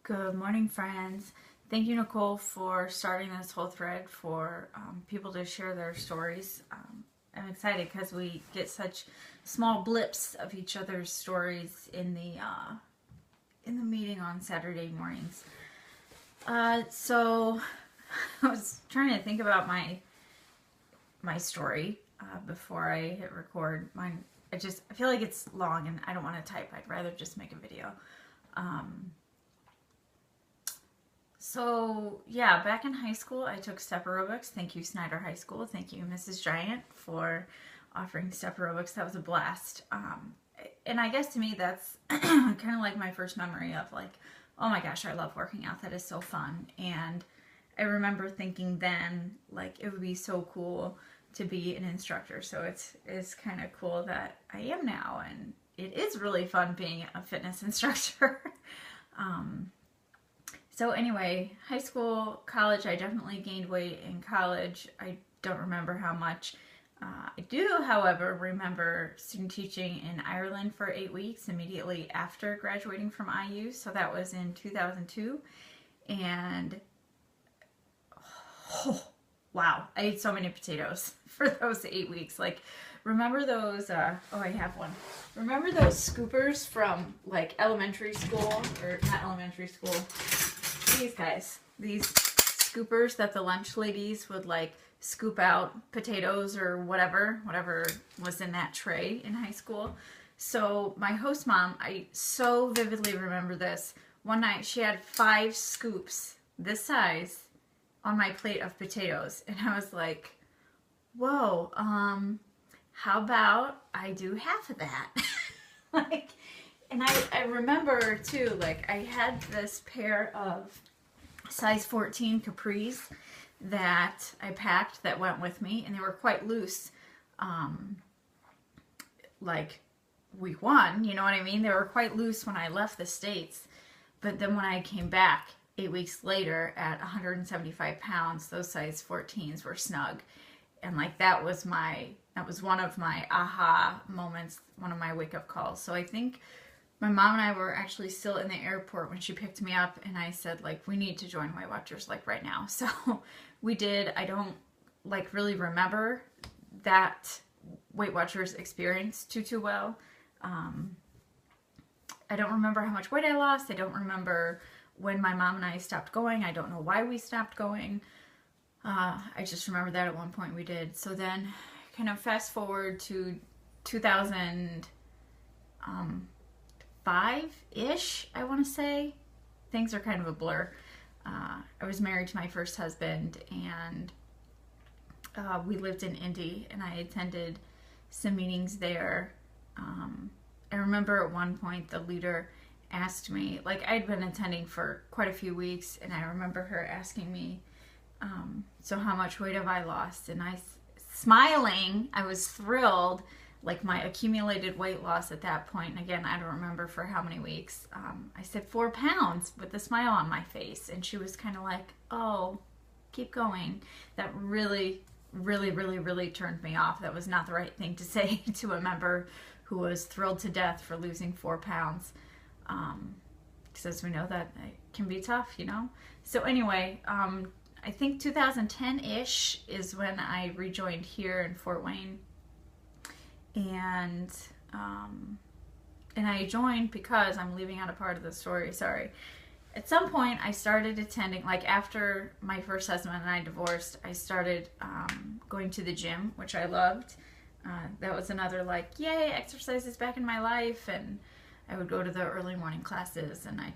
Good morning, friends. Thank you, Nicole, for starting this whole thread for people to share their stories. I'm excited because we get such small blips of each other's stories in the meeting on Saturday mornings. So I was trying to think about my story before I hit record. I feel like it's long and I don't want to type. I'd rather just make a video. So yeah, back in high school, I took step aerobics. Thank you, Snyder High School. Thank you, Mrs. Giant, for offering step aerobics. That was a blast. And I guess to me, that's kind of like my first memory of like, oh my gosh, I love working out. That is so fun. And I remember thinking then, like, it would be so cool to be an instructor. So it's kind of cool that I am now, and it is really fun being a fitness instructor. So anyway, high school, college, I definitely gained weight in college. I don't remember how much. I do, however, remember student teaching in Ireland for 8 weeks immediately after graduating from IU. So that was in 2002. And oh, wow, I ate so many potatoes for those 8 weeks. Like, remember those, oh, I have one. Remember those scoopers from like elementary school, or not elementary school, these guys, these scoopers that the lunch ladies would like scoop out potatoes or whatever was in that tray in high school. So my host mom, I so vividly remember this. One night she had 5 scoops this size on my plate of potatoes, and I was like, whoa, how about I do half of that? Like, and I remember too, like, I had this pair of size 14 capris that I packed that went with me, and they were quite loose, like week 1, you know what I mean? They were quite loose when I left the States, but then when I came back 8 weeks later at 175 pounds, those size 14s were snug. And like that was one of my aha moments, one of my wake-up calls. So I think my mom and I were actually still in the airport when she picked me up, and I said, like, we need to join Weight Watchers, like, right now. So we did. I don't, like, really remember that Weight Watchers experience too well. I don't remember how much weight I lost. I don't remember when my mom and I stopped going. I don't know why we stopped going. I just remember that at one point we did. So then, kind of fast forward to 2005-ish, I want to say. Things are kind of a blur. I was married to my first husband, and we lived in Indy, and I attended some meetings there. I remember at one point the leader asked me, like, I'd been attending for quite a few weeks, and I remember her asking me, so how much weight have I lost? And smiling, I was thrilled, like my accumulated weight loss at that point, and again, I don't remember for how many weeks, I said 4 pounds with a smile on my face, and she was kind of like, oh, keep going. That really, really, really, really turned me off. That was not the right thing to say to a member who was thrilled to death for losing 4 pounds, because as we know, that it can be tough, you know? So anyway, I think 2010-ish is when I rejoined here in Fort Wayne, and I joined because I'm leaving out a part of the story, sorry. At some point, I started attending, like after my first husband and I divorced, I started going to the gym, which I loved. That was another like, yay, exercise is back in my life, and I would go to the early morning classes, and I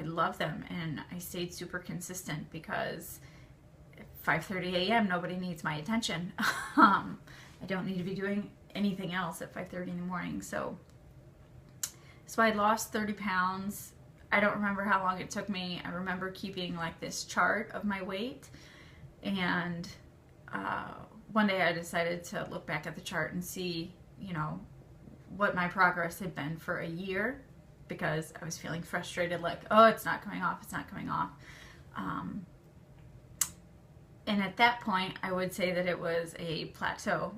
love them, and I stayed super consistent because at 5:30 a.m. nobody needs my attention. I don't need to be doing anything else at 5:30 in the morning. So I lost 30 pounds. I don't remember how long it took me. I remember keeping like this chart of my weight, and one day I decided to look back at the chart and see, you know, what my progress had been for a year, because I was feeling frustrated, like, oh, it's not coming off, it's not coming off. And at that point, I would say that it was a plateau.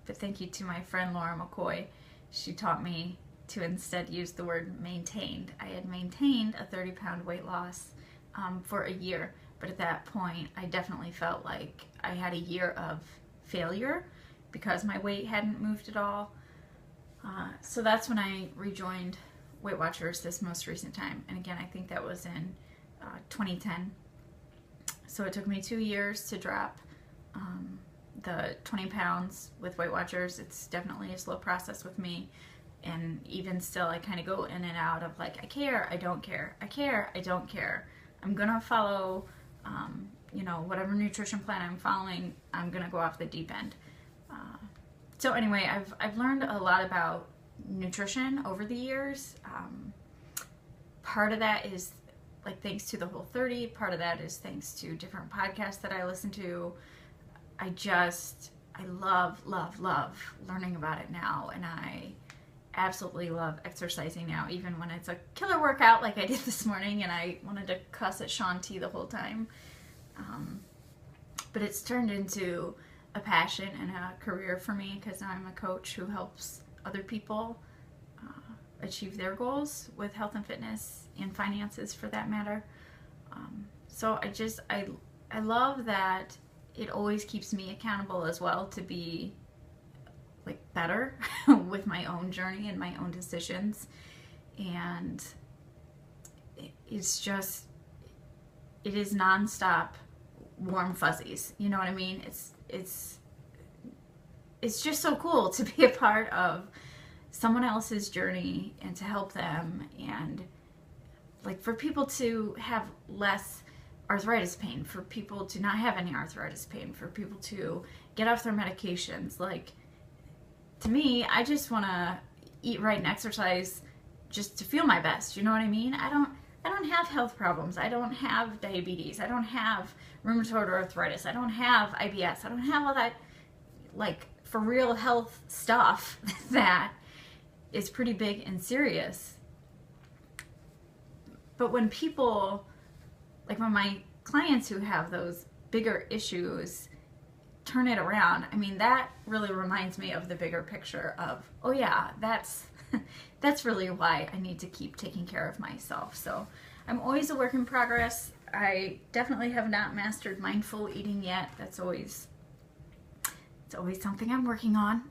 But thank you to my friend Laura McCoy. She taught me to instead use the word maintained. I had maintained a 30-pound weight loss for a year, but at that point I definitely felt like I had a year of failure because my weight hadn't moved at all. So that's when I rejoined Weight Watchers this most recent time. And again, I think that was in 2010. So it took me 2 years to drop the 20 pounds with Weight Watchers. It's definitely a slow process with me. And even still, I kind of go in and out of like, I care, I don't care, I care, I don't care. I'm going to follow, whatever nutrition plan I'm following, I'm going to go off the deep end. So anyway, I've learned a lot about nutrition over the years. Part of that is like thanks to the Whole30. Part of that is thanks to different podcasts that I listen to. I love learning about it now, and I absolutely love exercising now, even when it's a killer workout like I did this morning and I wanted to cuss at Shaun T the whole time. But it's turned into a passion and a career for me because now I'm a coach who helps other people achieve their goals with health and fitness and finances for that matter. So I love that it always keeps me accountable as well to be like better with my own journey and my own decisions. And it is nonstop warm fuzzies. You know what I mean? It's just so cool to be a part of someone else's journey and to help them, and like for people to have less arthritis pain, for people to not have any arthritis pain, for people to get off their medications. Like, to me, I just want to eat right and exercise just to feel my best. You know what I mean? I don't have health problems. I don't have diabetes. I don't have rheumatoid arthritis. I don't have IBS. I don't have all that, like, for real health stuff that is pretty big and serious. But when people, like when my clients who have those bigger issues turn it around, I mean, that really reminds me of the bigger picture of, oh yeah, that's really why I need to keep taking care of myself. So I'm always a work in progress. I definitely have not mastered mindful eating yet. It's always something I'm working on.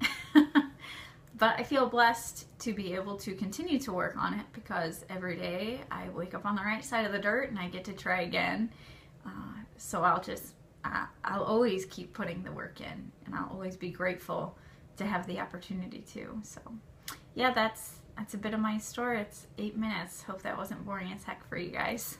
But I feel blessed to be able to continue to work on it because every day I wake up on the right side of the dirt and I get to try again. So I'll always keep putting the work in, and I'll always be grateful to have the opportunity to. So yeah, that's a bit of my story. It's 8 minutes. Hope that wasn't boring as heck for you guys.